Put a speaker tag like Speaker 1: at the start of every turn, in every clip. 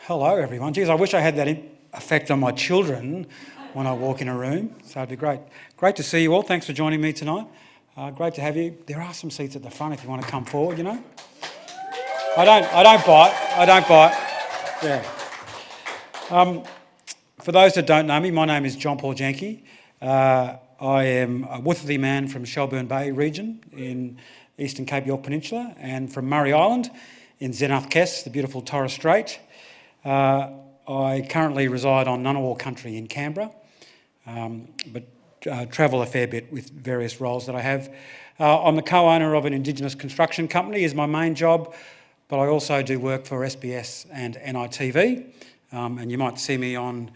Speaker 1: Hello everyone. Geez, I wish I had that effect on my children when I walk in a room, so it'd be great. Great to see you all. Thanks for joining me tonight. Great to have you. There are some seats at the front if you want to come forward, you know. I don't bite. Yeah. For those that don't know me, my name is John Paul Janke. I am a Wutherthy man from Shelburne Bay region in Eastern Cape York Peninsula, and from Murray Island in Zenarth Kes, the beautiful Torres Strait. I currently reside on Ngunnawal country in Canberra, but travel a fair bit with various roles that I have. I'm the co-owner of an Indigenous construction company is my main job, but I also do work for SBS and NITV, and you might see me on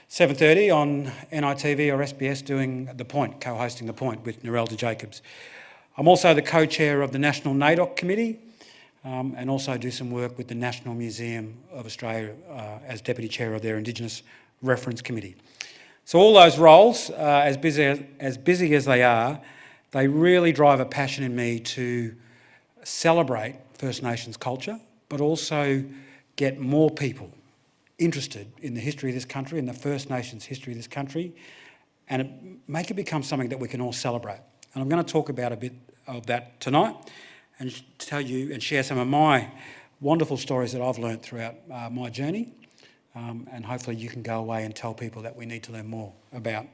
Speaker 1: 7:30 on NITV or SBS doing The Point, co-hosting The Point with Narelda Jacobs. I'm also the co-chair of the National NAIDOC Committee, and also do some work with the National Museum of Australia as Deputy Chair of their Indigenous Reference Committee. So all those roles, as busy as they are, they really drive a passion in me to celebrate First Nations culture, but also get more people interested in the history of this country and the First Nations history of this country, and make it become something that we can all celebrate. And I'm going to talk about a bit of that tonight, and tell you and share some of my wonderful stories that I've learnt throughout my journey, and hopefully you can go away and tell people that we need to learn more about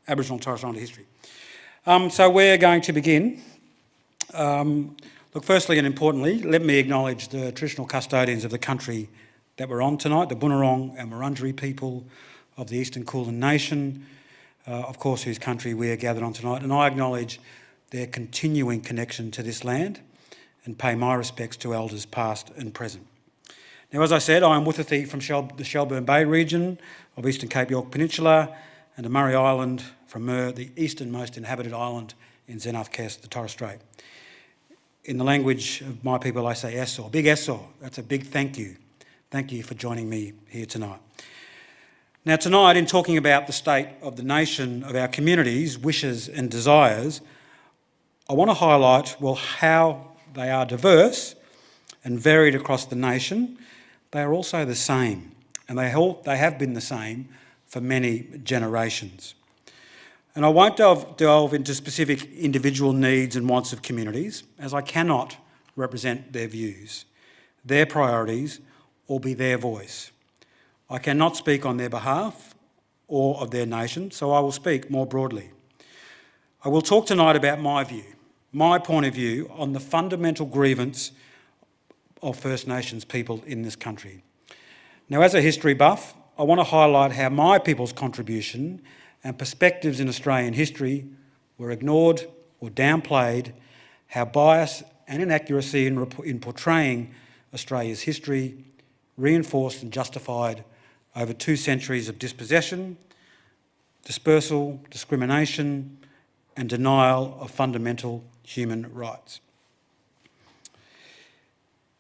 Speaker 1: Aboriginal and Torres Strait Islander history. So we're going to begin. Look, firstly and importantly, let me acknowledge the traditional custodians of the country that we're on tonight, the Bunurong and Wurundjeri people of the Eastern Kulin Nation, of course, whose country we are gathered on tonight, and I acknowledge their continuing connection to this land and pay my respects to elders past and present. Now, as I said, I am Wutherthy from the Shelburne Bay region of Eastern Cape York Peninsula, and the Murray Island from Mer, the easternmost inhabited island in Zenarth Kes, the Torres Strait. In the language of my people, I say Essor, big Essor. That's a big thank you. Thank you for joining me here tonight. Now, tonight, in talking about the state of the nation of our communities, wishes and desires, I want to highlight, well, how they are diverse and varied across the nation. They are also the same, and they have been the same for many generations. And I won't delve into specific individual needs and wants of communities, as I cannot represent their views, their priorities, or be their voice. I cannot speak on their behalf or of their nation, so I will speak more broadly. I will talk tonight about my view, my point of view on the fundamental grievance of First Nations people in this country. Now, as a history buff, I want to highlight how my people's contribution and perspectives in Australian history were ignored or downplayed, how bias and inaccuracy in portraying Australia's history reinforced and justified over 2 centuries of dispossession, dispersal, discrimination, and denial of fundamental human rights.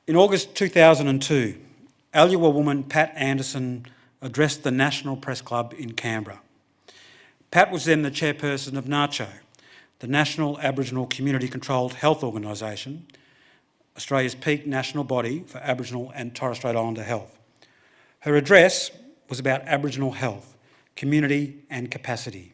Speaker 1: In August 2002, Aliwa woman Pat Anderson addressed the National Press Club in Canberra. Pat was then the chairperson of NACCHO, the National Aboriginal Community Controlled Health Organisation, Australia's peak national body for Aboriginal and Torres Strait Islander health. Her address was about Aboriginal health, community and capacity.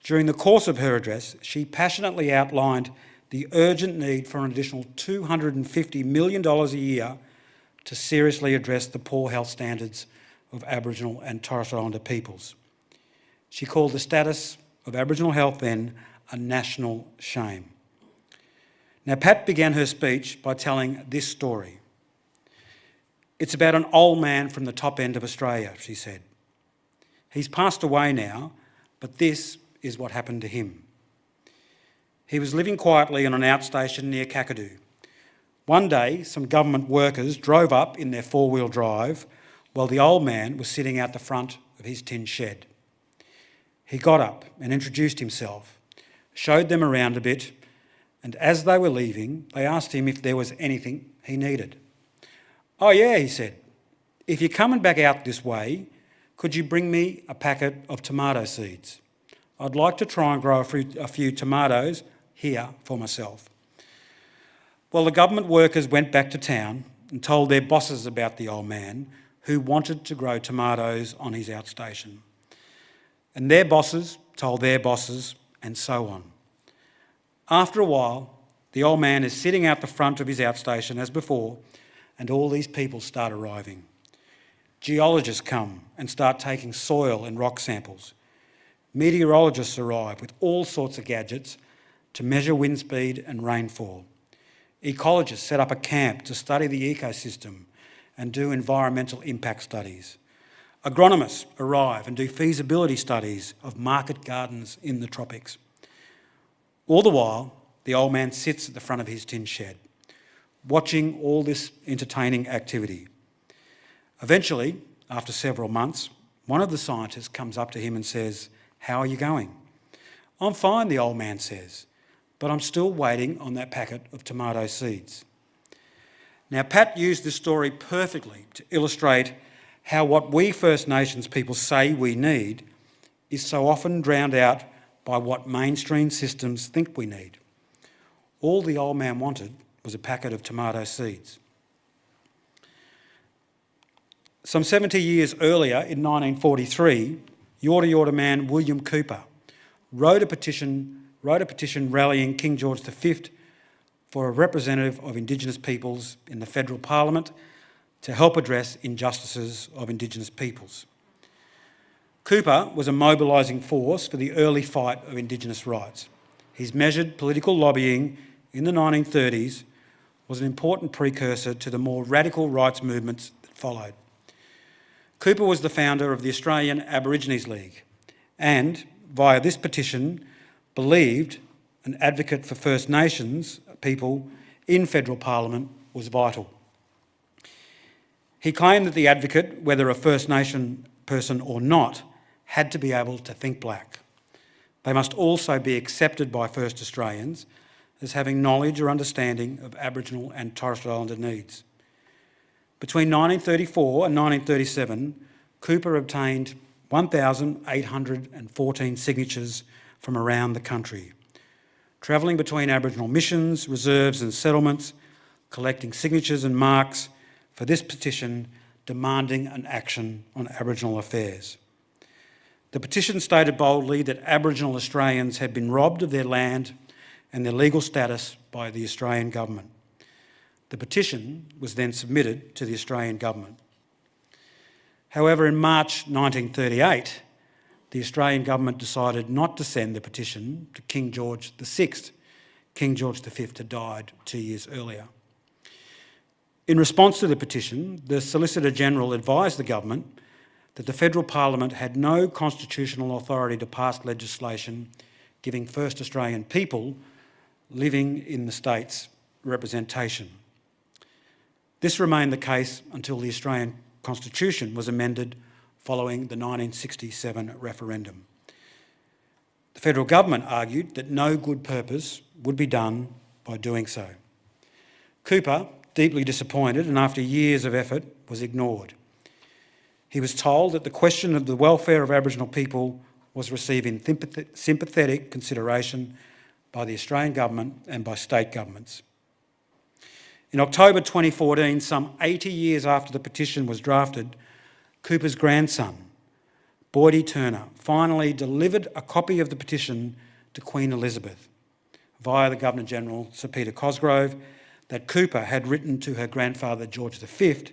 Speaker 1: During the course of her address, she passionately outlined the urgent need for an additional $250 million a year to seriously address the poor health standards of Aboriginal and Torres Strait Islander peoples. She called the status of Aboriginal health then a national shame. Now, Pat began her speech by telling this story. It's about an old man from the top end of Australia, she said. He's passed away now, but this is what happened to him. He was living quietly on an outstation near Kakadu. One day, some government workers drove up in their 4-wheel drive while the old man was sitting out the front of his tin shed. He got up and introduced himself, showed them around a bit, and as they were leaving, they asked him if there was anything he needed. "Oh yeah," he said, "if you're coming back out this way, could you bring me a packet of tomato seeds? I'd like to try and grow a few tomatoes here for myself." Well, the government workers went back to town and told their bosses about the old man who wanted to grow tomatoes on his outstation. And their bosses told their bosses, and so on. After a while, the old man is sitting out the front of his outstation as before, and all these people start arriving. Geologists come and start taking soil and rock samples. Meteorologists arrive with all sorts of gadgets to measure wind speed and rainfall. Ecologists set up a camp to study the ecosystem and do environmental impact studies. Agronomists arrive and do feasibility studies of market gardens in the tropics. All the while, the old man sits at the front of his tin shed, watching all this entertaining activity. Eventually, after several months, one of the scientists comes up to him and says, "How are you going?" "I'm fine," the old man says, "but I'm still waiting on that packet of tomato seeds." Now, Pat used this story perfectly to illustrate how what we First Nations people say we need is so often drowned out by what mainstream systems think we need. All the old man wanted was a packet of tomato seeds. Some 70 years earlier, in 1943, Yorta Yorta man William Cooper wrote a petition rallying King George V for a representative of Indigenous peoples in the federal parliament to help address injustices of Indigenous peoples. Cooper was a mobilising force for the early fight of Indigenous rights. His measured political lobbying in the 1930s was an important precursor to the more radical rights movements that followed. Cooper was the founder of the Australian Aborigines League and, via this petition, believed an advocate for First Nations people in federal parliament was vital. He claimed that the advocate, whether a First Nation person or not, had to be able to think black. They must also be accepted by First Australians as having knowledge or understanding of Aboriginal and Torres Strait Islander needs. Between 1934 and 1937, Cooper obtained 1,814 signatures from around the country, travelling between Aboriginal missions, reserves and settlements, collecting signatures and marks for this petition demanding an action on Aboriginal affairs. The petition stated boldly that Aboriginal Australians had been robbed of their land and their legal status by the Australian government. The petition was then submitted to the Australian government. However, in March 1938, the Australian government decided not to send the petition to King George VI. King George V had died 2 years earlier. In response to the petition, the Solicitor General advised the government that the federal parliament had no constitutional authority to pass legislation giving First Australian people living in the states representation. This remained the case until the Australian Constitution was amended following the 1967 referendum. The federal government argued that no good purpose would be done by doing so. Cooper, deeply disappointed and after years of effort, was ignored. He was told that the question of the welfare of Aboriginal people was receiving sympathetic consideration by the Australian government and by state governments. In October 2014, some 80 years after the petition was drafted, Cooper's grandson, Boydie Turner, finally delivered a copy of the petition to Queen Elizabeth via the Governor-General, Sir Peter Cosgrove, that Cooper had written to her grandfather George V,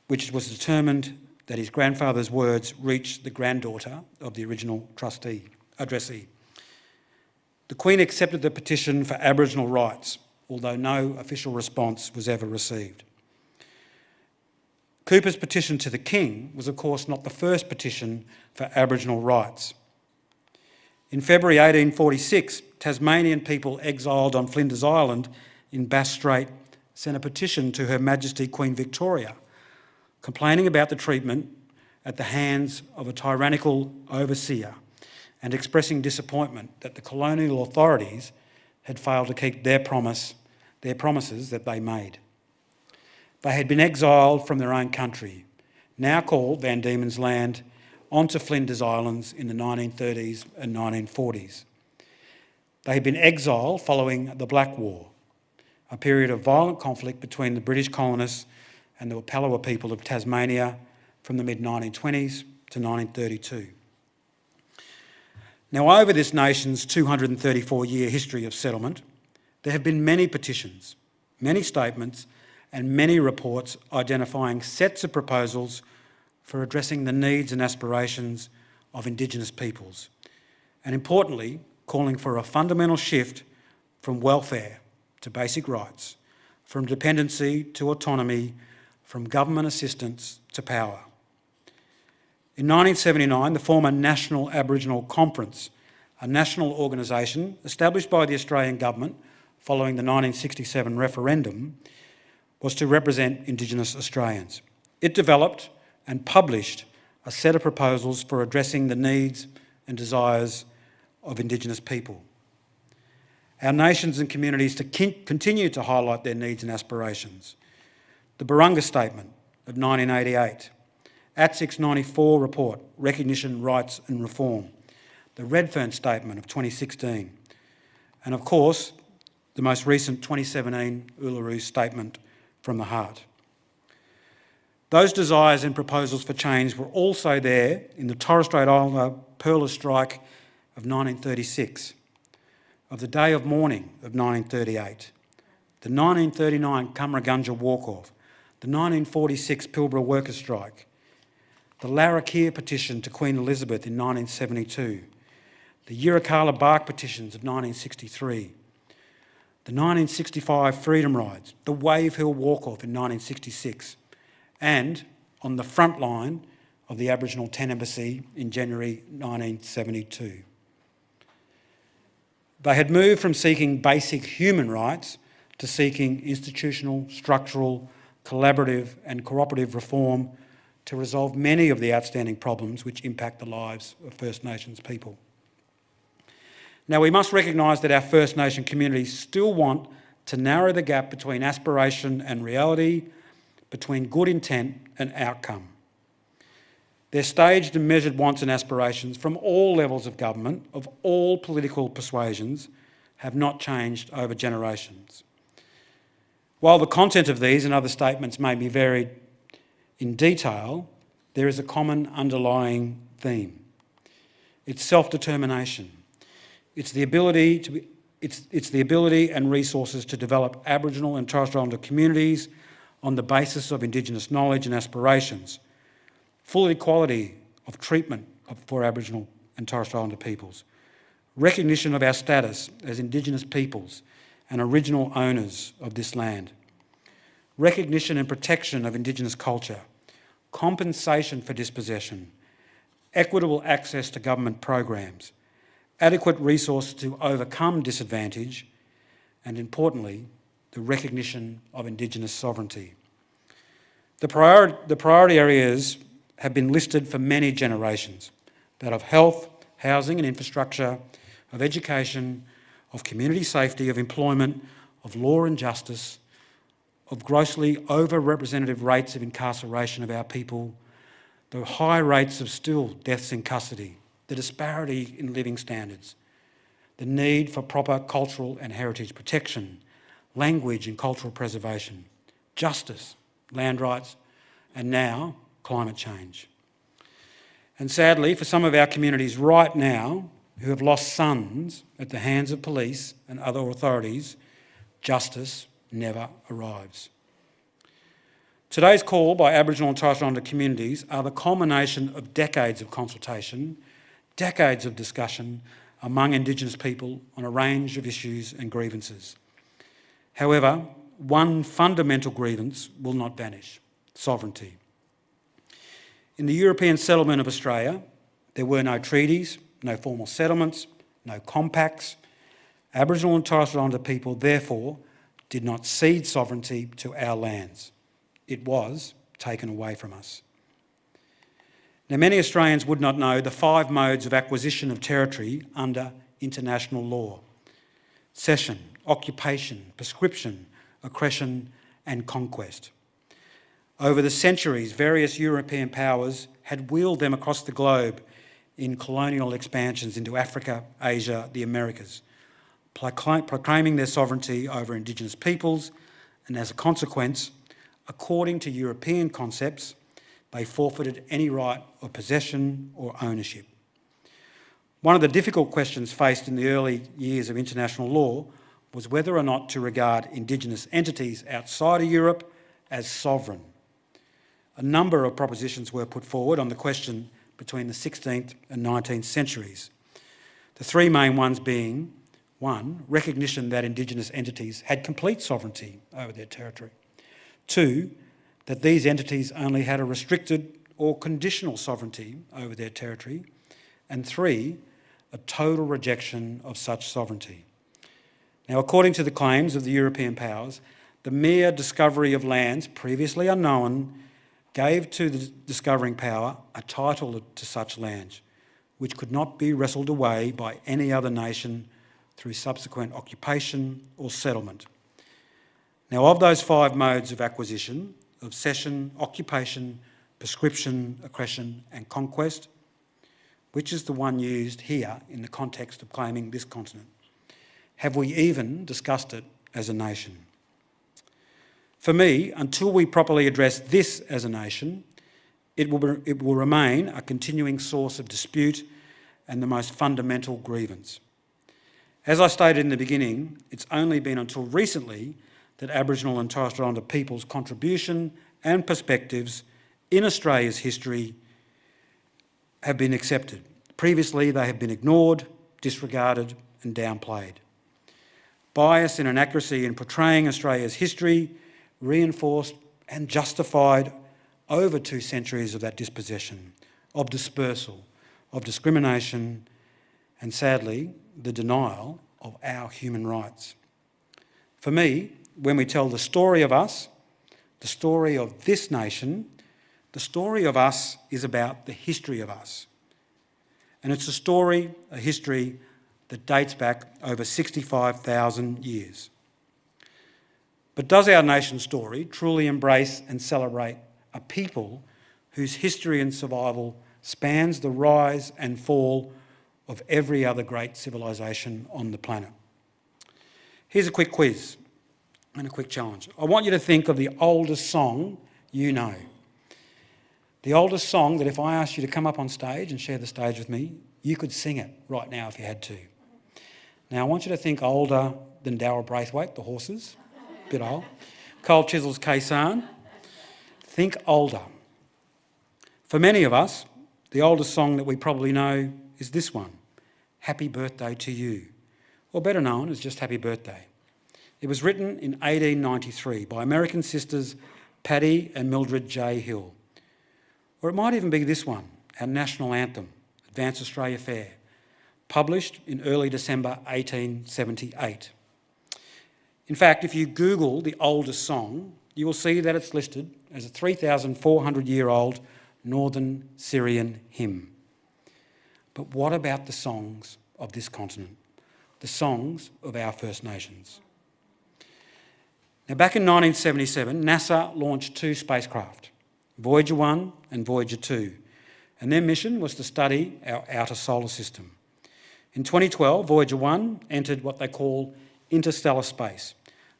Speaker 1: which was determined that his grandfather's words reached the granddaughter of the original addressee. The Queen accepted the petition for Aboriginal rights, although no official response was ever received. Cooper's petition to the King was, of course, not the first petition for Aboriginal rights. In February 1846, Tasmanian people exiled on Flinders Island in Bass Strait sent a petition to Her Majesty Queen Victoria, complaining about the treatment at the hands of a tyrannical overseer and expressing disappointment that the colonial authorities had failed to keep their promises that they made. They had been exiled from their own country, now called Van Diemen's Land, onto Flinders Islands in the 1930s and 1940s. They had been exiled following the Black War, a period of violent conflict between the British colonists and the Walpalawa people of Tasmania from the mid-1920s to 1932. Now, over this nation's 234-year history of settlement, there have been many petitions, many statements, and many reports identifying sets of proposals for addressing the needs and aspirations of Indigenous peoples, and importantly, calling for a fundamental shift from welfare to basic rights, from dependency to autonomy, from government assistance to power. In 1979, the former National Aboriginal Conference, a national organisation established by the Australian government following the 1967 referendum, was to represent Indigenous Australians. It developed and published a set of proposals for addressing the needs and desires of Indigenous people. Our nations and communities continue to highlight their needs and aspirations. The Barunga Statement of 1988, ATSIC's 94 report, Recognition, Rights and Reform, the Redfern Statement of 2016, and of course, the most recent 2017 Uluru Statement from the Heart. Those desires and proposals for change were also there in the Torres Strait Islander Pearler Strike of 1936, of the Day of Mourning of 1938, the 1939 Cummeragunja Walk-Off, the 1946 Pilbara Workers' Strike, the Larrakia Petition to Queen Elizabeth in 1972, the Yirrkala Bark Petitions of 1963, the 1965 Freedom Rides, the Wave Hill Walk-Off in 1966, and on the front line of the Aboriginal Tent Embassy in January 1972. They had moved from seeking basic human rights to seeking institutional, structural, collaborative and cooperative reform to resolve many of the outstanding problems which impact the lives of First Nations people. Now, we must recognise that our First Nation communities still want to narrow the gap between aspiration and reality, between good intent and outcome. Their staged and measured wants and aspirations from all levels of government, of all political persuasions, have not changed over generations. While the content of these and other statements may be varied in detail, there is a common underlying theme. It's self-determination. It's the ability and resources to develop Aboriginal and Torres Strait Islander communities on the basis of Indigenous knowledge and aspirations, full equality of treatment for Aboriginal and Torres Strait Islander peoples, recognition of our status as Indigenous peoples and original owners of this land, recognition and protection of Indigenous culture, compensation for dispossession, equitable access to government programs, adequate resources to overcome disadvantage, and importantly, the recognition of Indigenous sovereignty. The priority areas have been listed for many generations, that of health, housing and infrastructure, of education, of community safety, of employment, of law and justice, of grossly over-representative rates of incarceration of our people, the high rates of still deaths in custody, the disparity in living standards, the need for proper cultural and heritage protection, language and cultural preservation, justice, land rights, and now climate change. And sadly, for some of our communities right now who have lost sons at the hands of police and other authorities, justice never arrives. Today's call by Aboriginal and Torres Strait Islander communities are the culmination of decades of consultation, decades of discussion among Indigenous people on a range of issues and grievances. However, one fundamental grievance will not vanish: sovereignty. In the European settlement of Australia, there were no treaties, no formal settlements, no compacts. Aboriginal and Torres Strait Islander people, therefore, did not cede sovereignty to our lands. It was taken away from us. Now, many Australians would not know the 5 modes of acquisition of territory under international law: cession, occupation, prescription, accession and conquest. Over the centuries, various European powers had wheeled them across the globe in colonial expansions into Africa, Asia, the Americas, proclaiming their sovereignty over Indigenous peoples, and as a consequence, according to European concepts, they forfeited any right of possession or ownership. One of the difficult questions faced in the early years of international law was whether or not to regard Indigenous entities outside of Europe as sovereign. A number of propositions were put forward on the question between the 16th and 19th centuries. The three main ones being, 1, recognition that Indigenous entities had complete sovereignty over their territory. 2, that these entities only had a restricted or conditional sovereignty over their territory. And 3, a total rejection of such sovereignty. Now, according to the claims of the European powers, the mere discovery of lands previously unknown gave to the discovering power a title to such lands, which could not be wrestled away by any other nation through subsequent occupation or settlement. Now, of those 5 modes of acquisition, of cession, occupation, prescription, accession and conquest, which is the one used here in the context of claiming this continent? Have we even discussed it as a nation? For me, until we properly address this as a nation, it will remain a continuing source of dispute and the most fundamental grievance. As I stated in the beginning, it's only been until recently that Aboriginal and Torres Strait Islander people's contribution and perspectives in Australia's history have been accepted. Previously, they have been ignored, disregarded and downplayed. Bias and inaccuracy in portraying Australia's history reinforced and justified over 2 centuries of that dispossession, of dispersal, of discrimination and, sadly, the denial of our human rights. For me, when we tell the story of us, the story of this nation, the story of us is about the history of us. And it's a history that dates back over 65,000 years. But does our nation's story truly embrace and celebrate a people whose history and survival spans the rise and fall of every other great civilisation on the planet? Here's a quick quiz and a quick challenge. I want you to think of the oldest song you know. The oldest song that if I asked you to come up on stage and share the stage with me, you could sing it right now if you had to. Now, I want you to think older than Darryl Braithwaite, the horses, a bit old. Cole Chisels, Kaysan. Think older. For many of us, the oldest song that we probably know is this one, Happy Birthday to You, or better known as just Happy Birthday. It was written in 1893 by American sisters Paddy and Mildred J. Hill. Or it might even be this one, our national anthem, Advance Australia Fair, published in early December 1878. In fact, if you Google the oldest song, you will see that it's listed as a 3,400-year-old Northern Syrian hymn. But what about the songs of this continent, the songs of our First Nations? Now, back in 1977, NASA launched 2 spacecraft, Voyager 1 and Voyager 2, and their mission was to study our outer solar system. In 2012, Voyager 1 entered what they call interstellar space,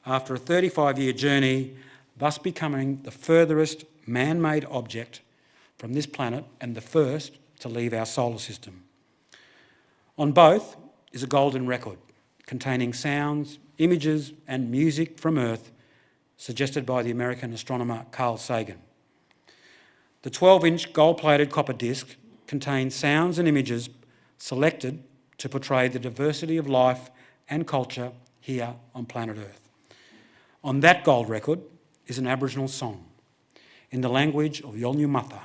Speaker 1: after a 35-year journey, thus becoming the furthest man-made object from this planet and the first to leave our solar system. On both is a golden record containing sounds, images and music from Earth suggested by the American astronomer Carl Sagan. The 12-inch gold-plated copper disc contains sounds and images selected to portray the diversity of life and culture here on planet Earth. On that gold record is an Aboriginal song in the language of Yolngu Matha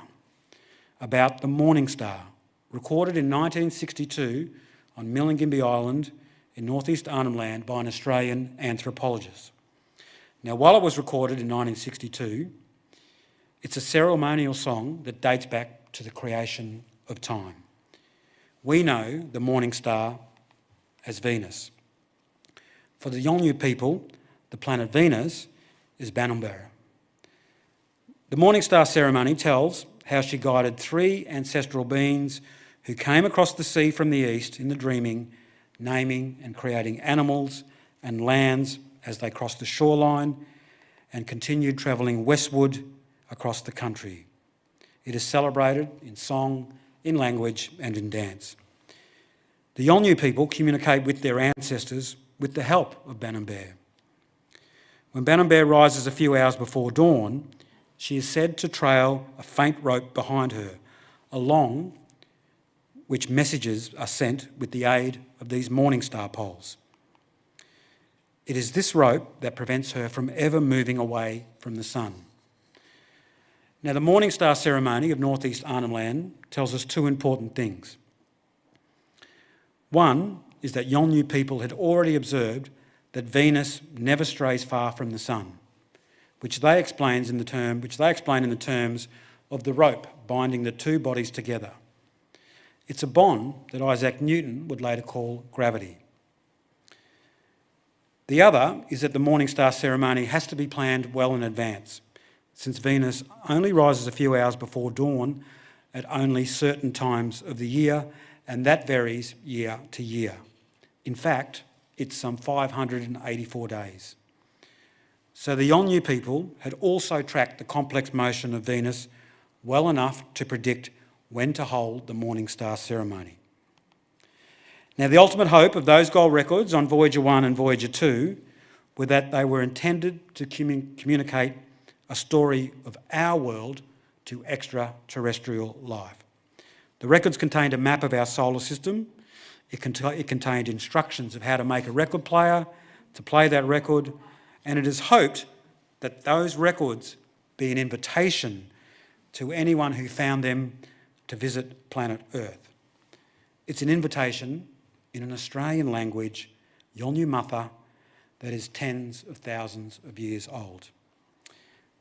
Speaker 1: about the morning star, recorded in 1962 on Milingimbi Island in northeast Arnhem Land by an Australian anthropologist. Now, while it was recorded in 1962, it's a ceremonial song that dates back to the creation of time. We know the morning star as Venus. For the Yolngu people, the planet Venus is Banumberra. The Morning Star ceremony tells how she guided 3 ancestral beings who came across the sea from the east in the dreaming, naming and creating animals and lands as they crossed the shoreline and continued travelling westward across the country. It is celebrated in song, in language and in dance. The Yolngu people communicate with their ancestors with the help of Banambear. When Banambear rises a few hours before dawn, she is said to trail a faint rope behind her, along which messages are sent with the aid of these morning star poles. It is this rope that prevents her from ever moving away from the sun. Now, the Morning Star ceremony of North East Arnhem Land tells us 2 important things. One is that Yolngu people had already observed that Venus never strays far from the sun, which they explain in the terms of the rope binding the 2 bodies together. It's a bond that Isaac Newton would later call gravity. The other is that the Morning Star ceremony has to be planned well in advance, since Venus only rises a few hours before dawn at only certain times of the year, and that varies year to year. In fact, it's some 584 days. So the Yolngu people had also tracked the complex motion of Venus well enough to predict when to hold the Morning Star ceremony. Now, the ultimate hope of those gold records on Voyager 1 and Voyager 2 were that they were intended to communicate a story of our world to extraterrestrial life. The records contained a map of our solar system. It contained instructions of how to make a record player, to play that record, and it is hoped that those records be an invitation to anyone who found them to visit planet Earth. It's an invitation in an Australian language, Yolngu Matha, that is tens of thousands of years old.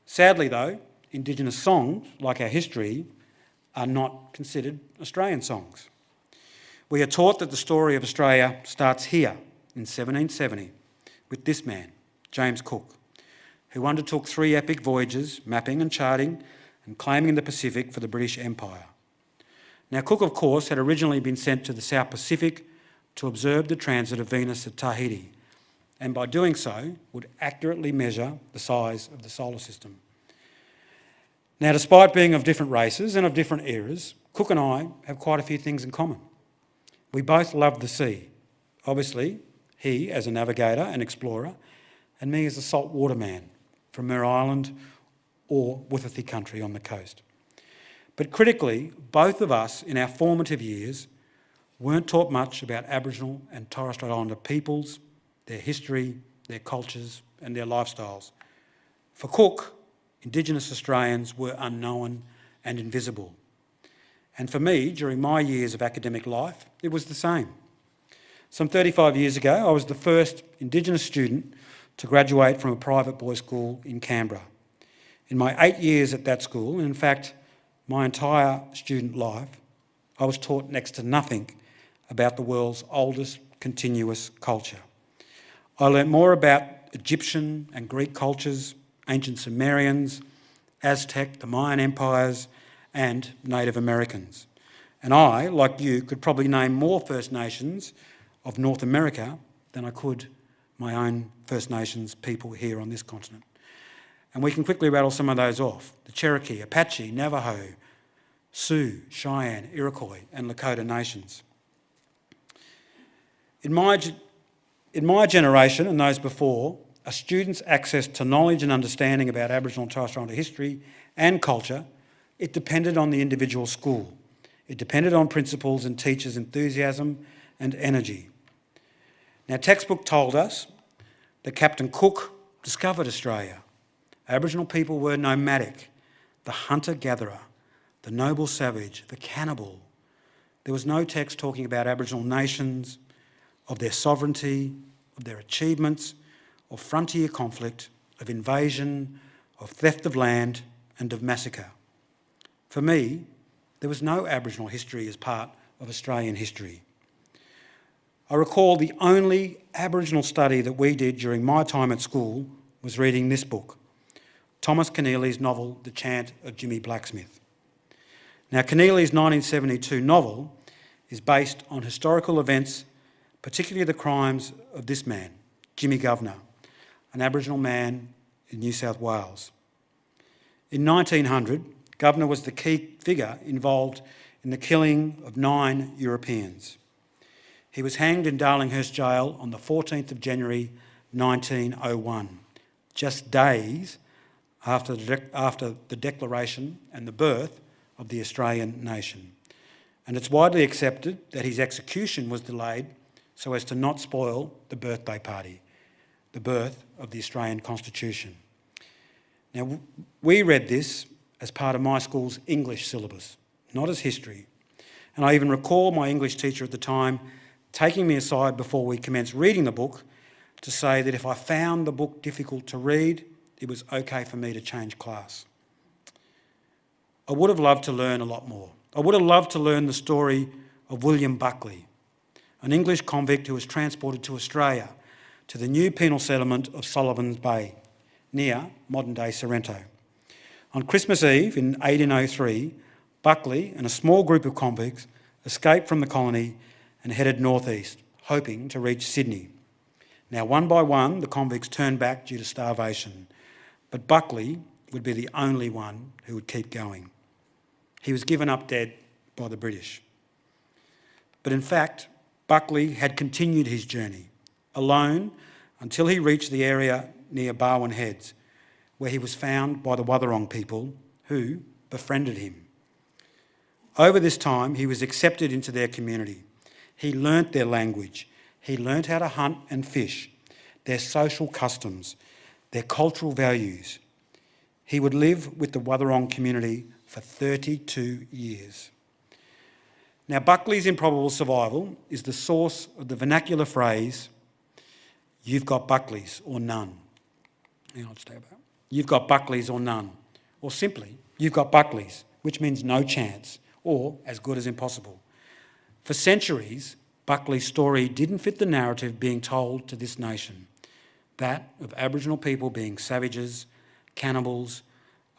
Speaker 1: Sadly though, Indigenous songs, like our history, are not considered Australian songs. We are taught that the story of Australia starts here in 1770 with this man, James Cook, who undertook 3 epic voyages, mapping and charting and claiming the Pacific for the British Empire. Now, Cook, of course, had originally been sent to the South Pacific to observe the transit of Venus at Tahiti, and by doing so would accurately measure the size of the solar system. Now, despite being of different races and of different eras, Cook and I have quite a few things in common. We both love the sea. Obviously, he as a navigator and explorer, and me as a saltwater man from Mer Island or Wutherthi country on the coast. But critically, both of us in our formative years weren't taught much about Aboriginal and Torres Strait Islander peoples, their history, their cultures and their lifestyles. For Cook, Indigenous Australians were unknown and invisible. And for me, during my years of academic life, it was the same. Some 35 years ago, I was the first Indigenous student to graduate from a private boys' school in Canberra. In my 8 years at that school, and in fact, my entire student life, I was taught next to nothing about the world's oldest continuous culture. I learnt more about Egyptian and Greek cultures, ancient Sumerians, Aztec, the Mayan empires, and Native Americans. And I, like you, could probably name more First Nations of North America than I could my own First Nations people here on this continent. And we can quickly rattle some of those off: the Cherokee, Apache, Navajo, Sioux, Cheyenne, Iroquois, and Lakota nations. In my generation and those before, a student's access to knowledge and understanding about Aboriginal and Torres Strait Islander history and culture, it depended on the individual school. It depended on principals and teachers' enthusiasm and energy. Now, textbook told us that Captain Cook discovered Australia. Aboriginal people were nomadic, the hunter-gatherer, the noble savage, the cannibal. There was no text talking about Aboriginal nations, of their sovereignty, of their achievements, of frontier conflict, of invasion, of theft of land, and of massacre. For me, there was no Aboriginal history as part of Australian history. I recall the only Aboriginal study that we did during my time at school was reading this book, Thomas Keneally's novel The Chant of Jimmy Blacksmith. Now, Keneally's 1972 novel is based on historical events, particularly the crimes of this man, Jimmy Governor, an Aboriginal man in New South Wales. In 1900, Governor was the key figure involved in the killing of 9 Europeans. He was hanged in Darlinghurst Jail on the 14th of January 1901, just days after the declaration and the birth of the Australian nation. And it's widely accepted that his execution was delayed so as to not spoil the birthday party, the birth of the Australian Constitution. Now, we read this as part of my school's English syllabus, not as history. And I even recall my English teacher at the time taking me aside before we commenced reading the book to say that if I found the book difficult to read, it was okay for me to change class. I would have loved to learn a lot more. I would have loved to learn the story of William Buckley, an English convict who was transported to Australia, to the new penal settlement of Sullivan's Bay, near modern-day Sorrento. On Christmas Eve in 1803, Buckley and a small group of convicts escaped from the colony and headed northeast, hoping to reach Sydney. Now, one by one, the convicts turned back due to starvation, but Buckley would be the only one who would keep going. He was given up dead by the British. But in fact, Buckley had continued his journey, alone, until he reached the area near Barwon Heads, where he was found by the Wathaurong people, who befriended him. Over this time, he was accepted into their community. He learnt their language. He learnt how to hunt and fish, their social customs, their cultural values. He would live with the Wathaurong community for 32 years. Now, Buckley's improbable survival is the source of the vernacular phrase, "You've got Buckleys or none." I'll just take about. You've got Buckleys or none. Or simply, you've got Buckleys, which means no chance, or as good as impossible. For centuries, Buckley's story didn't fit the narrative being told to this nation, that of Aboriginal people being savages, cannibals,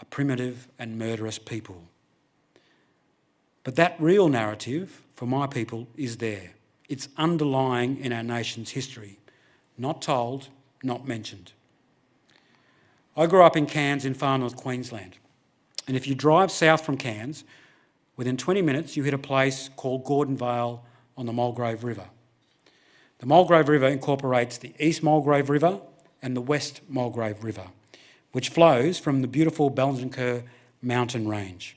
Speaker 1: a primitive and murderous people. But that real narrative for my people is there. It's underlying in our nation's history, not told, not mentioned. I grew up in Cairns in far north Queensland, and if you drive south from Cairns, within 20 minutes you hit a place called Gordon Vale on the Mulgrave River. The Mulgrave River incorporates the East Mulgrave River and the West Mulgrave River, which flows from the beautiful Ballinscur mountain range.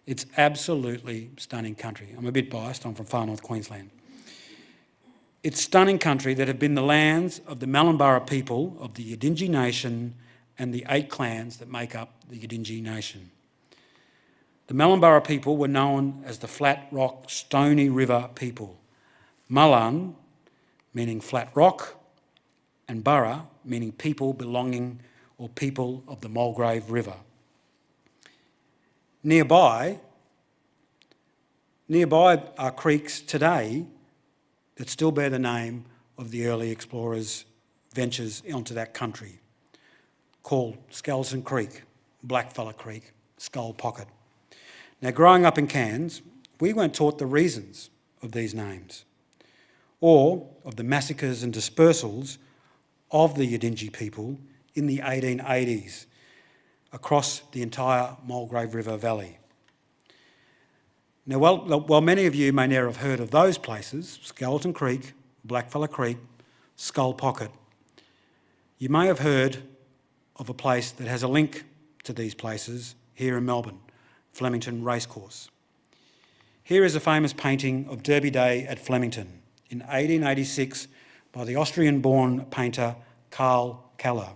Speaker 1: It's absolutely stunning country. I'm a bit biased, I'm from far north Queensland. It's stunning country that have been the lands of the Mallinburra people of the Yidinji Nation and the 8 clans that make up the Yidinji Nation. The Mallinburra people were known as the Flat Rock Stony River people. Mullan meaning flat rock, and Burra meaning people belonging or people of the Mulgrave River. Nearby are creeks today that still bear the name of the early explorers' ventures onto that country, called Skeleton Creek, Blackfella Creek, Skull Pocket. Now, growing up in Cairns, we weren't taught the reasons of these names, or of the massacres and dispersals of the Yidinji people in the 1880s across the entire Mulgrave River Valley. Now, while many of you may never have heard of those places, Skeleton Creek, Blackfella Creek, Skull Pocket, you may have heard of a place that has a link to these places here in Melbourne, Flemington Racecourse. Here is a famous painting of Derby Day at Flemington in 1886 by the Austrian-born painter Karl Keller.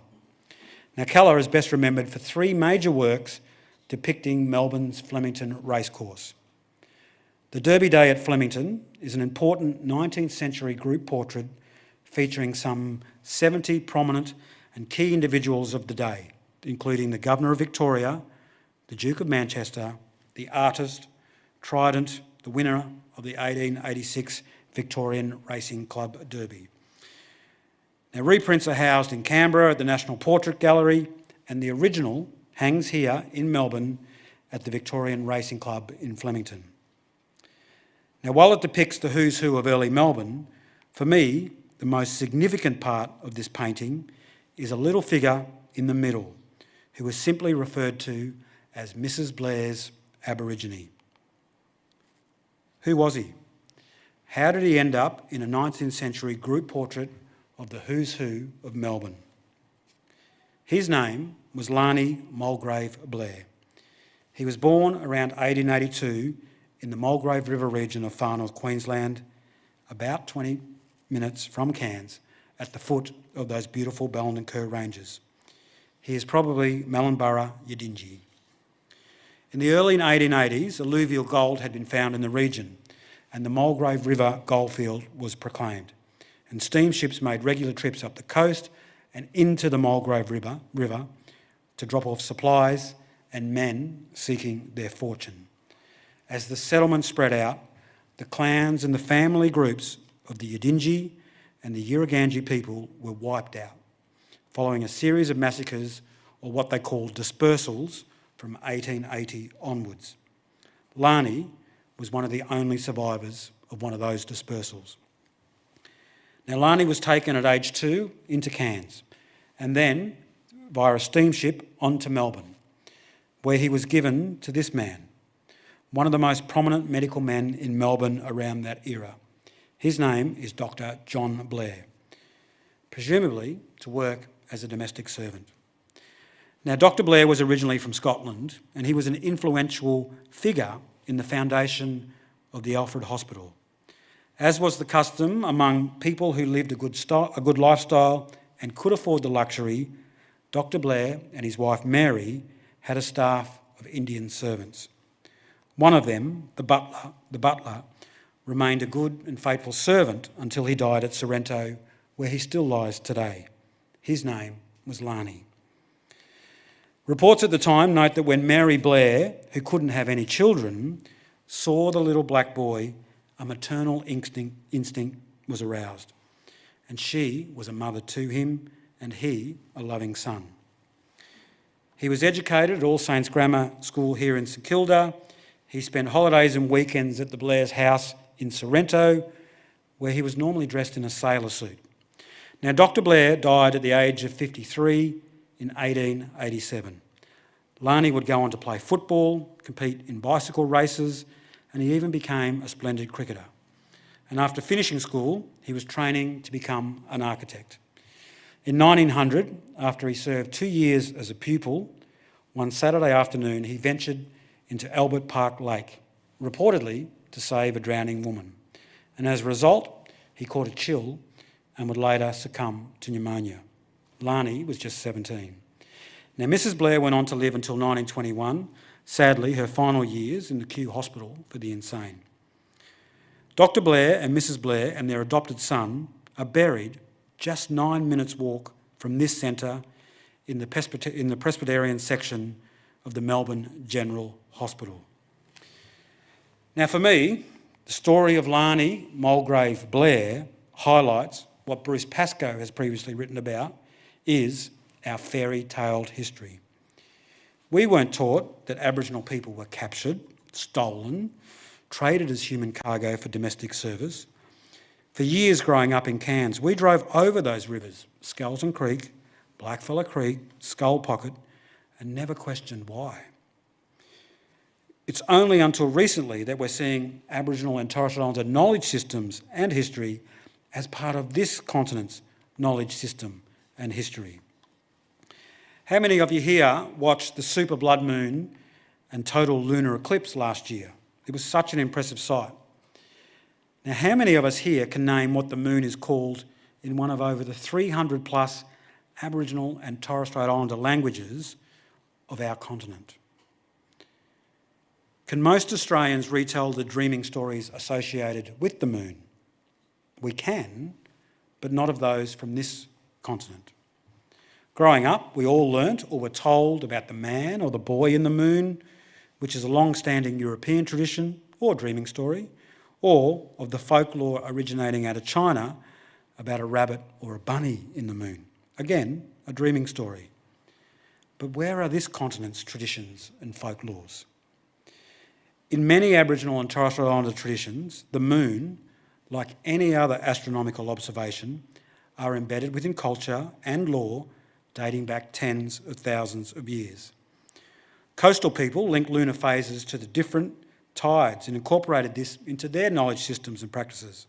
Speaker 1: Now, Keller is best remembered for 3 major works depicting Melbourne's Flemington Racecourse. The Derby Day at Flemington is an important 19th century group portrait featuring some 70 prominent and key individuals of the day, including the Governor of Victoria, the Duke of Manchester, the artist, Trident, the winner of the 1886 Victorian Racing Club Derby. Now, reprints are housed in Canberra at the National Portrait Gallery and the original hangs here in Melbourne at the Victorian Racing Club in Flemington. Now, while it depicts the who's who of early Melbourne, for me, the most significant part of this painting is a little figure in the middle who is simply referred to as Mrs. Blair's Aborigine. Who was he? How did he end up in a 19th century group portrait of the who's who of Melbourne? His name was Larney Mulgrave Blair. He was born around 1882 in the Mulgrave River region of far north Queensland, about 20 minutes from Cairns, at the foot of those beautiful Ballon and Kerr ranges. He is probably Mallinburra Yidinji. In the early 1880s, alluvial gold had been found in the region, and the Mulgrave River goldfield was proclaimed, and steamships made regular trips up the coast and into the Mulgrave River to drop off supplies and men seeking their fortune. As the settlement spread out, the clans and the family groups of the Yidinji and the Yirraganji people were wiped out, following a series of massacres, or what they called dispersals, from 1880 onwards. Larney was one of the only survivors of one of those dispersals. Now, Larney was taken at age 2 into Cairns, and then via a steamship on to Melbourne, where he was given to this man, one of the most prominent medical men in Melbourne around that era. His name is Dr. John Blair, presumably to work as a domestic servant. Now, Dr. Blair was originally from Scotland, and he was an influential figure in the foundation of the Alfred Hospital. As was the custom among people who lived a good lifestyle and could afford the luxury, Dr. Blair and his wife Mary had a staff of Indian servants. One of them, the butler, remained a good and faithful servant until he died at Sorrento, where he still lies today. His name was Larney. Reports at the time note that when Mary Blair, who couldn't have any children, saw the little black boy, a maternal instinct was aroused, and she was a mother to him and he a loving son. He was educated at All Saints Grammar School here in St Kilda. He spent holidays and weekends at the Blair's house in Sorrento, where he was normally dressed in a sailor suit. Now, Dr. Blair died at the age of 53 in 1887. Larney would go on to play football, compete in bicycle races, and he even became a splendid cricketer. And after finishing school, he was training to become an architect. In 1900, after he served 2 years as a pupil, one Saturday afternoon he ventured into Albert Park Lake, reportedly to save a drowning woman. And as a result, he caught a chill and would later succumb to pneumonia. Larney was just 17. Now, Mrs. Blair went on to live until 1921, sadly her final years in the Kew Hospital for the Insane. Dr. Blair and Mrs. Blair and their adopted son are buried just 9 minutes' walk from this centre in the Presbyterian section of the Melbourne General Hospital. Now, for me, the story of Larney Mulgrave Blair highlights what Bruce Pascoe has previously written about is our fairy-taled history. We weren't taught that Aboriginal people were captured, stolen, traded as human cargo for domestic service. For years growing up in Cairns, we drove over those rivers, Skelton Creek, Blackfella Creek, Skull Pocket, and never questioned why. It's only until recently that we're seeing Aboriginal and Torres Strait Islander knowledge systems and history as part of this continent's knowledge system and history. How many of you here watched the super blood moon and total lunar eclipse last year? It was such an impressive sight. Now, how many of us here can name what the moon is called in one of over the 300 plus Aboriginal and Torres Strait Islander languages of our continent? Can most Australians retell the dreaming stories associated with the moon? We can, but not of those from this continent. Growing up, we all learnt or were told about the man or the boy in the moon, which is a long-standing European tradition or dreaming story, or of the folklore originating out of China about a rabbit or a bunny in the moon. Again, a dreaming story. But where are this continent's traditions and folklores? In many Aboriginal and Torres Strait Islander traditions, the moon, like any other astronomical observation, are embedded within culture and law dating back tens of thousands of years. Coastal people linked lunar phases to the different tides and incorporated this into their knowledge systems and practices.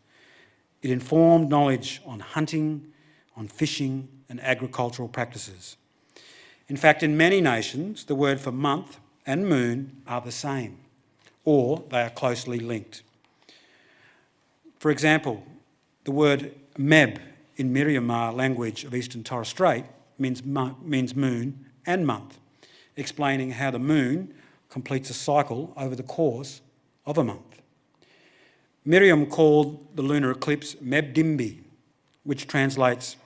Speaker 1: It informed knowledge on hunting, on fishing and agricultural practices. In fact, in many nations, the word for month and moon are the same, or they are closely linked. For example, the word Meb in Miriamar language of Eastern Torres Strait means moon and month, explaining how the moon completes a cycle over the course of a month. Miriam called the lunar eclipse Mebdimbi, which translates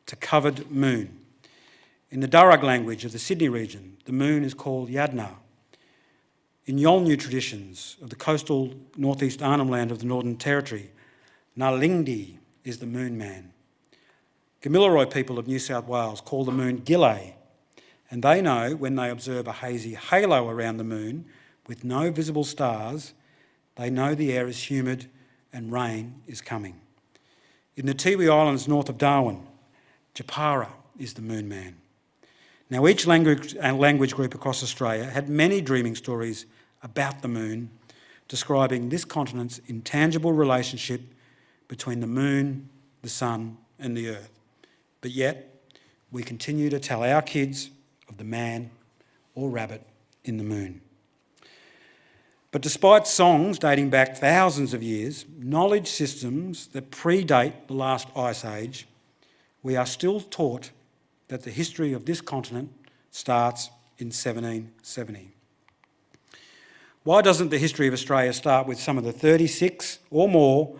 Speaker 1: to covered moon. In the Darug language of the Sydney region, the moon is called Yadna. In Yolngu traditions of the coastal northeast Arnhem Land of the Northern Territory, Nalingdi is the moon man. Gamilaroi people of New South Wales call the moon Gillay, and they know when they observe a hazy halo around the moon with no visible stars, they know the air is humid and rain is coming. In the Tiwi Islands north of Darwin, Japara is the moon man. Now, each language group across Australia had many dreaming stories about the moon, describing this continent's intangible relationship between the moon, the sun and the earth. But yet, we continue to tell our kids of the man or rabbit in the moon. But despite songs dating back thousands of years, knowledge systems that predate the last ice age, we are still taught that the history of this continent starts in 1770. Why doesn't the history of Australia start with some of the 36 or more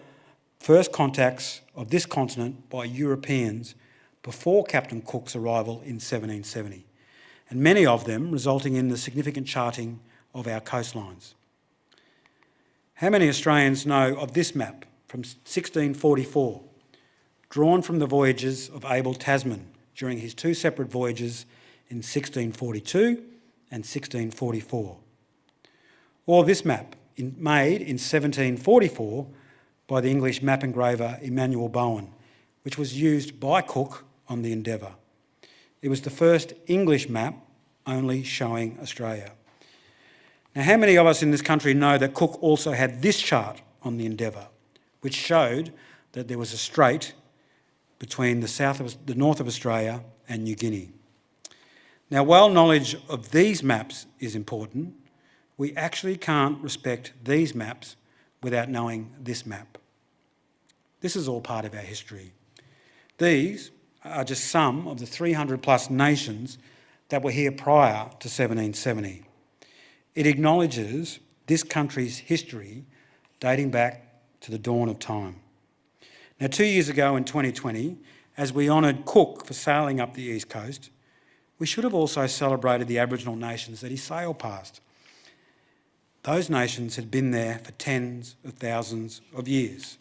Speaker 1: first contacts of this continent by Europeans before Captain Cook's arrival in 1770, and many of them resulting in the significant charting of our coastlines? How many Australians know of this map from 1644, drawn from the voyages of Abel Tasman during his two separate voyages in 1642 and 1644? Or this map, made in 1744 by the English map engraver Emmanuel Bowen, which was used by Cook on the Endeavour. It was the first English map only showing Australia. Now, how many of us in this country know that Cook also had this chart on the Endeavour, which showed that there was a strait between the north of Australia and New Guinea? Now, while knowledge of these maps is important, we actually can't respect these maps without knowing this map. This is all part of our history. These are just some of the 300 plus nations that were here prior to 1770. It acknowledges this country's history dating back to the dawn of time. Now, 2 years ago in 2020, as we honoured Cook for sailing up the east coast, we should have also celebrated the Aboriginal nations that he sailed past. Those nations had been there for tens of thousands of years.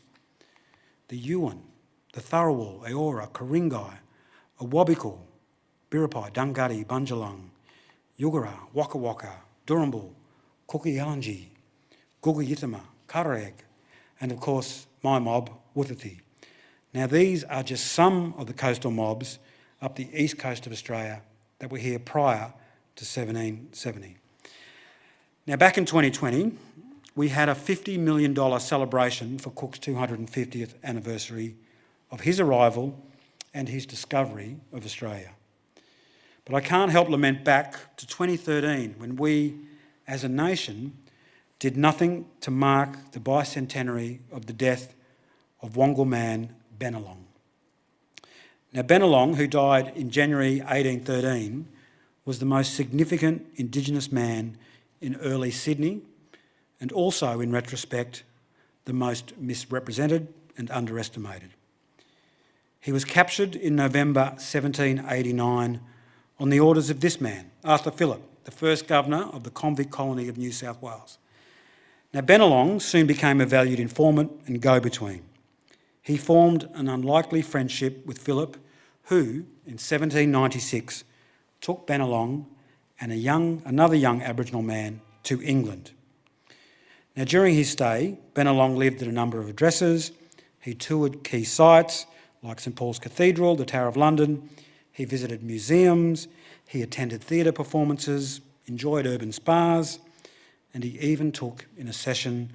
Speaker 1: The Yuin, the Tharawal, Eora, Karingai, Awabikal, Biripi, Dungari, Bunjalung, Yugara, Waka Waka, Durrumbul, Kukiyalanji, Gugayitama, Karareg, and of course my mob, Wuthathi. Now, these are just some of the coastal mobs up the east coast of Australia that were here prior to 1770. Now, back in 2020, we had a $50 million celebration for Cook's 250th anniversary of his arrival and his discovery of Australia. But I can't help lament back to 2013 when we, as a nation, did nothing to mark the bicentenary of the death of Wongal man Bennelong. Now, Bennelong, who died in January 1813, was the most significant Indigenous man in early Sydney and also, in retrospect, the most misrepresented and underestimated. He was captured in November 1789 on the orders of this man, Arthur Phillip, the first governor of the convict colony of New South Wales. Now, Bennelong soon became a valued informant and go-between. He formed an unlikely friendship with Phillip, who, in 1796, took Bennelong and another young Aboriginal man to England. Now, during his stay, Bennelong lived at a number of addresses. He toured key sites like St Paul's Cathedral, the Tower of London. He visited museums. He attended theatre performances, enjoyed urban spas, and he even took in a session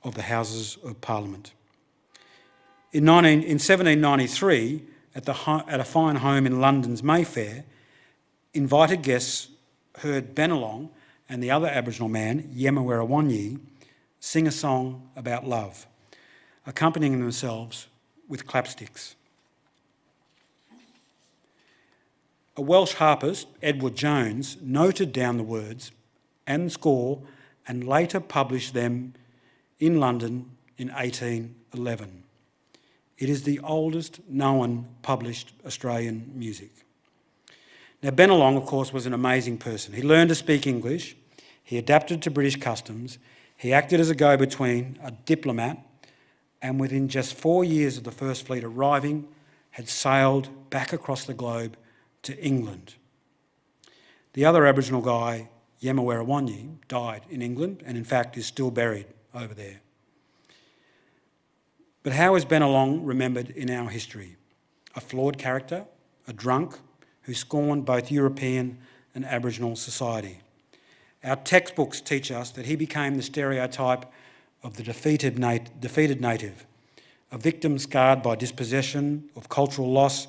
Speaker 1: of the Houses of Parliament. In 1793, at a fine home in London's Mayfair, invited guests heard Bennelong and the other Aboriginal man, Yemawera, sing a song about love, accompanying themselves with clapsticks. A Welsh harpist, Edward Jones, noted down the words and score and later published them in London in 1811. It is the oldest known published Australian music. Now, Bennelong, of course, was an amazing person. He learned to speak English, he adapted to British customs, he acted as a go-between, a diplomat, and within just 4 years of the First Fleet arriving, had sailed back across the globe to England. The other Aboriginal guy, Yemawera, died in England and in fact is still buried over there. But how is Bennelong remembered in our history? A flawed character, a drunk who scorned both European and Aboriginal society. Our textbooks teach us that he became the stereotype of the defeated native, a victim scarred by dispossession, of cultural loss,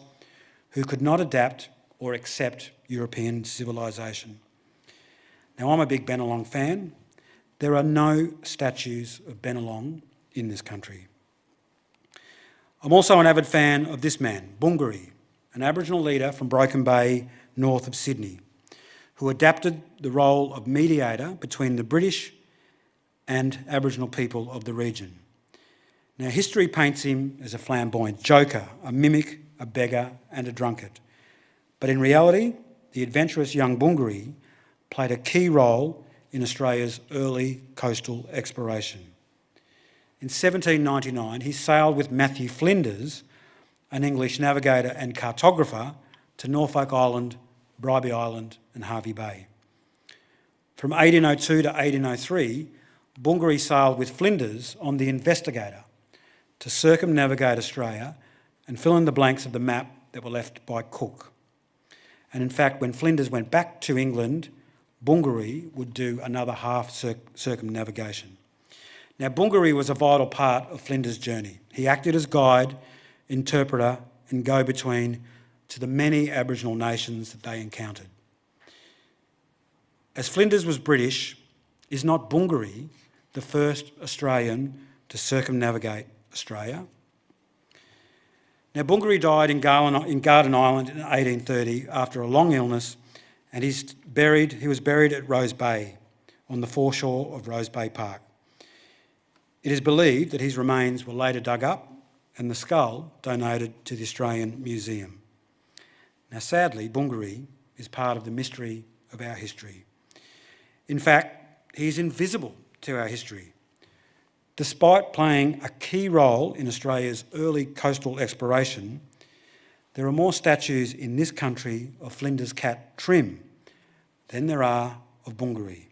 Speaker 1: who could not adapt or accept European civilisation. Now, I'm a big Bennelong fan. There are no statues of Bennelong in this country. I'm also an avid fan of this man, Bungari, an Aboriginal leader from Broken Bay, north of Sydney, who adapted the role of mediator between the British and Aboriginal people of the region. Now, history paints him as a flamboyant joker, a mimic, a beggar and a drunkard. But in reality, the adventurous young Bungari played a key role in Australia's early coastal exploration. In 1799, he sailed with Matthew Flinders, an English navigator and cartographer, to Norfolk Island, Bribie Island and Hervey Bay. From 1802 to 1803, Bungari sailed with Flinders on the Investigator to circumnavigate Australia and fill in the blanks of the map that were left by Cook. And in fact, when Flinders went back to England, Bungari would do another half circumnavigation. Now, Bungari was a vital part of Flinders' journey. He acted as guide, interpreter and go-between to the many Aboriginal nations that they encountered. As Flinders was British, is not Bungari the first Australian to circumnavigate Australia? Now, Bungari died in Garden Island in 1830 after a long illness, and he was buried at Rose Bay, on the foreshore of Rose Bay Park. It is believed that his remains were later dug up and the skull donated to the Australian Museum. Now, sadly, Bungari is part of the mystery of our history. In fact, he is invisible to our history. Despite playing a key role in Australia's early coastal exploration, there are more statues in this country of Flinders' cat Trim than there are of Bungari.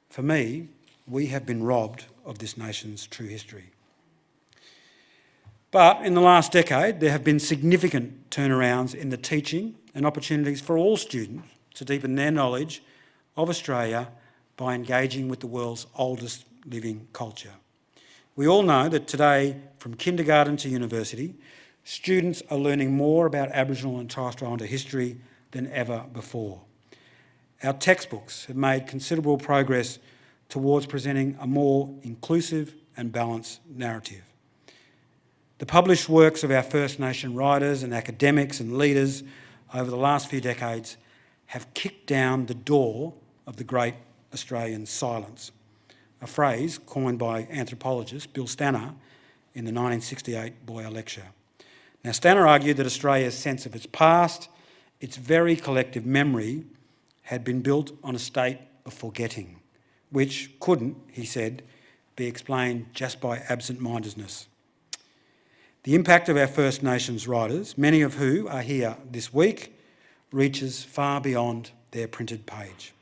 Speaker 1: For me, we have been robbed of this nation's true history. But in the last decade, there have been significant turnarounds in the teaching and opportunities for all students to deepen their knowledge of Australia by engaging with the world's oldest living culture. We all know that today, from kindergarten to university, students are learning more about Aboriginal and Torres Strait Islander history than ever before. Our textbooks have made considerable progress towards presenting a more inclusive and balanced narrative. The published works of our First Nation writers and academics and leaders over the last few decades have kicked down the door of the great Australian silence, a phrase coined by anthropologist Bill Stanner in the 1968 Boyer Lecture. Now, Stanner argued that Australia's sense of its past, its very collective memory, had been built on a state of forgetting, which couldn't, he said, be explained just by absent-mindedness. The impact of our First Nations writers, many of who are here this week, reaches far beyond their printed page.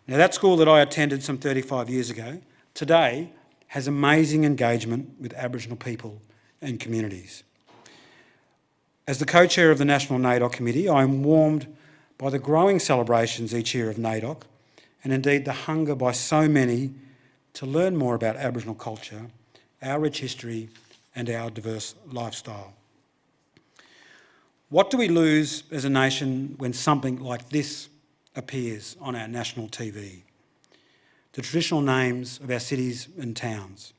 Speaker 1: Now, that school that I attended some 35 years ago today has amazing engagement with Aboriginal people and communities. As the co-chair of the National NAIDOC Committee, I am warmed by the growing celebrations each year of NAIDOC, and indeed the hunger by so many to learn more about Aboriginal culture, our rich history and our diverse lifestyle. What do we lose as a nation when something like this appears on our national TV? The traditional names of our cities and towns.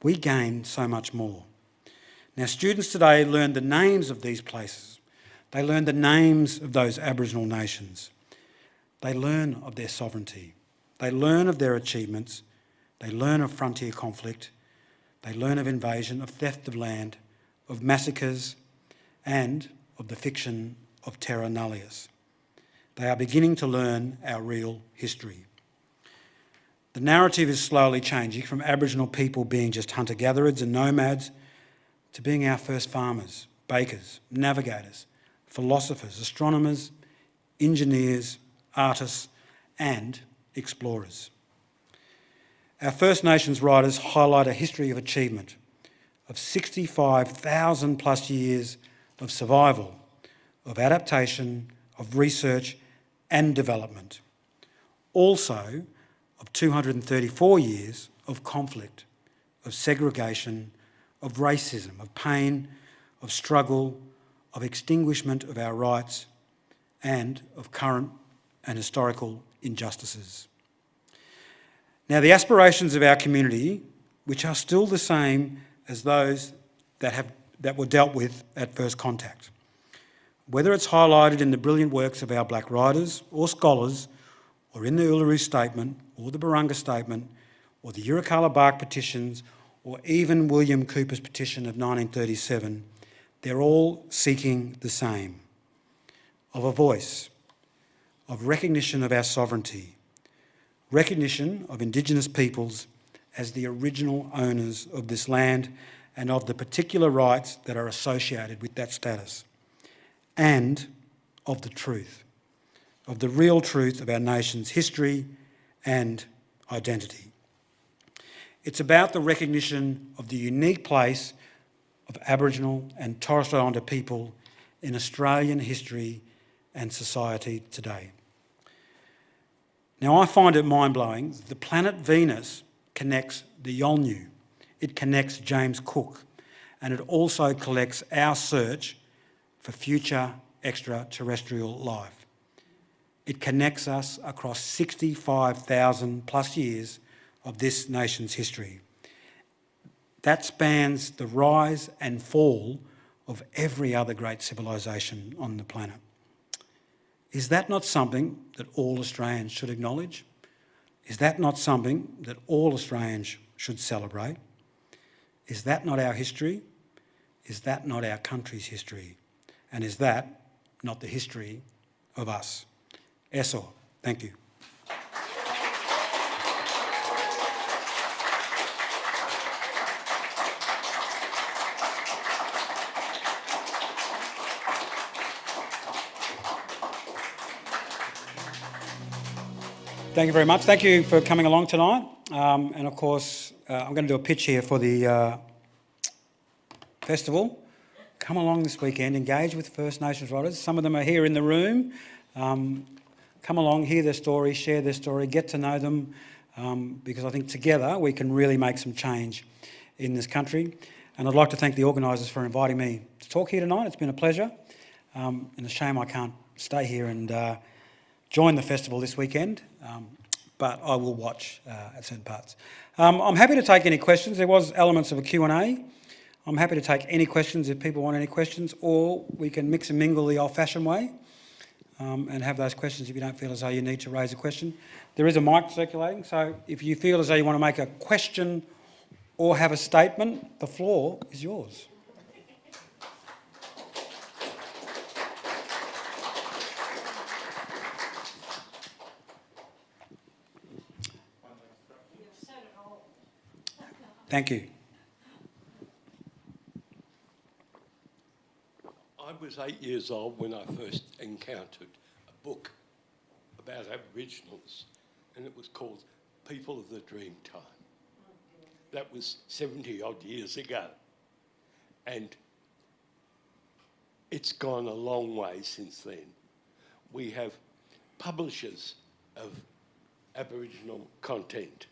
Speaker 1: We gain so much more. Now, students today learn the names of these places. They learn the names of those Aboriginal nations. They learn of their sovereignty. They learn of their achievements. They learn of frontier conflict. They learn of invasion, of theft of land, of massacres, and of the fiction of terra nullius. They are beginning to learn our real history. The narrative is slowly changing from Aboriginal people being just hunter-gatherers and nomads to being our first farmers, bakers, navigators, philosophers, astronomers, engineers, artists and explorers. Our First Nations writers highlight a history of achievement, of 65,000 plus years of survival, of adaptation, of research and development. Also of 234 years of conflict, of segregation, of racism, of pain, of struggle, of extinguishment of our rights and of current and historical injustices. Now, the aspirations of our community, which are still the same as those that were dealt with at first contact, whether it's highlighted in the brilliant works of our black writers or scholars, or in the Uluru Statement, or the Barunga Statement, or the Yirrkala Bark petitions, or even William Cooper's petition of 1937, they're all seeking the same: of a voice, of recognition of our sovereignty, recognition of Indigenous peoples as the original owners of this land and of the particular rights that are associated with that status, and of the truth, of the real truth of our nation's history and identity. It's about the recognition of the unique place of Aboriginal and Torres Strait Islander people in Australian history and society today. Now, I find it mind-blowing. The planet Venus connects the Yolngu, it connects James Cook, and it also collects our search for future extraterrestrial life. It connects us across 65,000 plus years of this nation's history. That spans the rise and fall of every other great civilisation on the planet. Is that not something that all Australians should acknowledge? Is that not something that all Australians should celebrate? Is that not our history? Is that not our country's history? And is that not the history of us? Eso. Thank you. Thank you very much. Thank you for coming along tonight. And of course, I'm going to do a pitch here for the festival. Come along this weekend, engage with First Nations writers. Some of them are here in the room. Come along, hear their story, share their story, get to know them, because I think together we can really make some change in this country. And I'd like to thank the organisers for inviting me to talk here tonight. It's been a pleasure. And a shame I can't stay here and join the festival this weekend, but I will watch at certain parts. I'm happy to take any questions. There was elements of a Q&A. I'm happy to take any questions if people want any questions, or we can mix and mingle the old-fashioned way and have those questions if you don't feel as though you need to raise a question. There is a mic circulating, so if you feel as though you want to make a question or have a statement, the floor is yours. Thank you.
Speaker 2: I was was 8 years old when I first encountered a book about Aboriginals, and it was called People of the Dreamtime. That was 70 odd years ago. And it's gone a long way since then. We have publishers of Aboriginal content.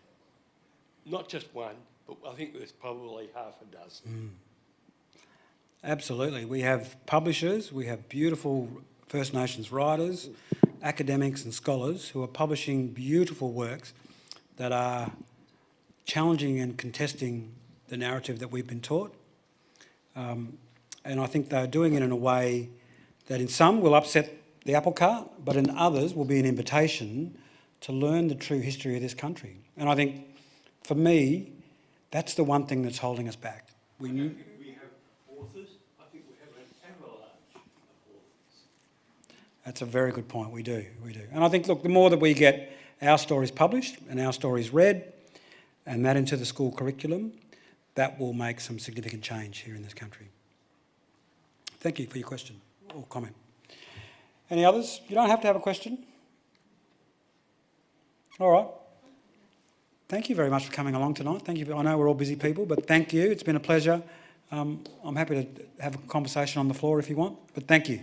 Speaker 2: Not just one, but I think there's probably half a dozen.
Speaker 1: Absolutely. We have publishers, we have beautiful First Nations writers, academics and scholars who are publishing beautiful works that are challenging and contesting the narrative that we've been taught. And I think they're doing it in a way that in some will upset the apple cart, but in others will be an invitation to learn the true history of this country. And I think, for me, that's the one thing that's holding us back.
Speaker 2: I don't think we have authors. I think we have an avalanche of authors.
Speaker 1: That's a very good point. We do. And I think, look, the more that we get our stories published and our stories read and that into the school curriculum, that will make some significant change here in this country. Thank you for your question or comment. Any others? You don't have to have a question. All right. Thank you very much for coming along tonight. Thank you. I know we're all busy people, but thank you. It's been a pleasure. I'm happy to have a conversation on the floor if you want, but thank you.